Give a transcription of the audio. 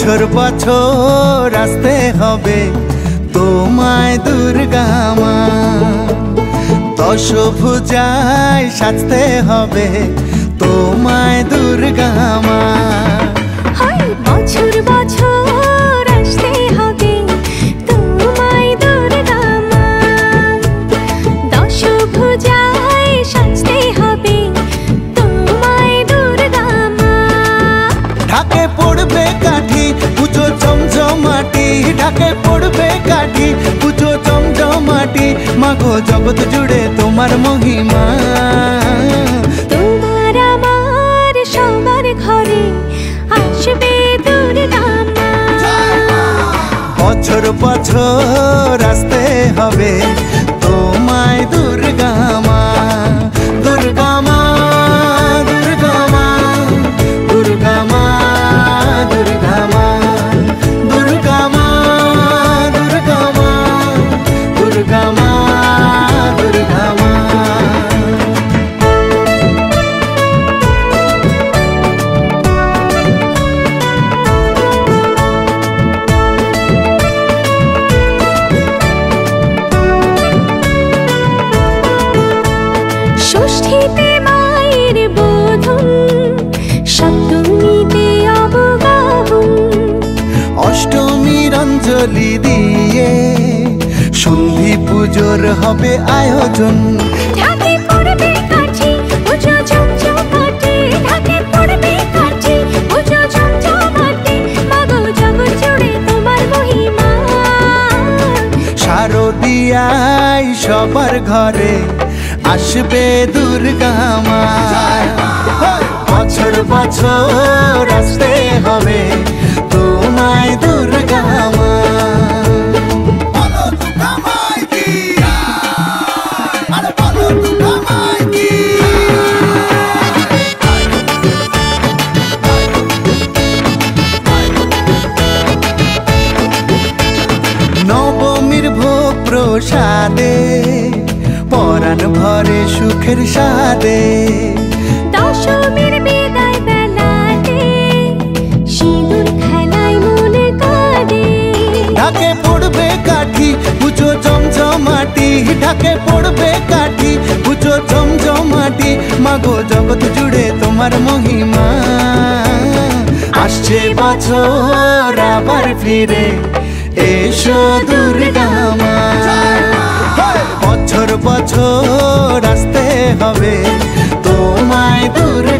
বছর বছর আসতে হবে তোমায় দুর্গা মা, দশভুজায় সাজতে হবে তোমায় দুর্গা মা। বছর বছর আসতে হবে তোমায় দুর্গা মা, দশভুজায় সাজতে হবে তোমায় দুর্গা মা। ঢাকে পড়বে কাঠি পুজো জমজমাটি, ঢাকে পড়বে কাঠি পুজো জমজমাটি, মাগো জগৎ জুড়ে তোমার মহিমা। তোমার আমার সবার ঘরে আসবে দুর্গা মা, বছর বছর আসতে হবে তোমায় দুর্গা মা। দুর্গা মা দুর্গা মা দুর্গা মা দুর্গা মা দুর্গা মা দুর্গা মা দুর্গা মা দুর্গা মা। ষষ্ঠীতে মায়ের বোধন, সপ্তমীতে অবগাহন, অষ্টমীর অঞ্জলি দিয়ে সন্ধি পুজোর হবে আয়োজন। ঢাকে পড়বে কাঠি পুজো জমজমাটি, ঢাকে পড়বে কাঠি পুজো জমজমাটি, মাগো জগৎ জুড়ে তোমার মহিমা। শারদিয়ায় সবার ঘরে আসবে দুর্গা মা, বছর বছর আসতে হবে তোমায় দুর্গা মা। নবমীর ভোগ প্রসাদে পরাণ ভরে সুখের সাদে, দশমীর বিদায় বেলাতে সিঁদুর খেলায় মনে কাঁদে। ঢাকে পড়বে কাঠি পুজো জমজমাটি, ঢাকে পড়বে কাঠি পুজো জমজমাটি, মাগো জগৎ জুড়ে তোমার মহিমা। আসছে বছর আবার ফিরে এসো দুর্গা মা, বছর বছর আসতে হবে তোমায় দুর্গা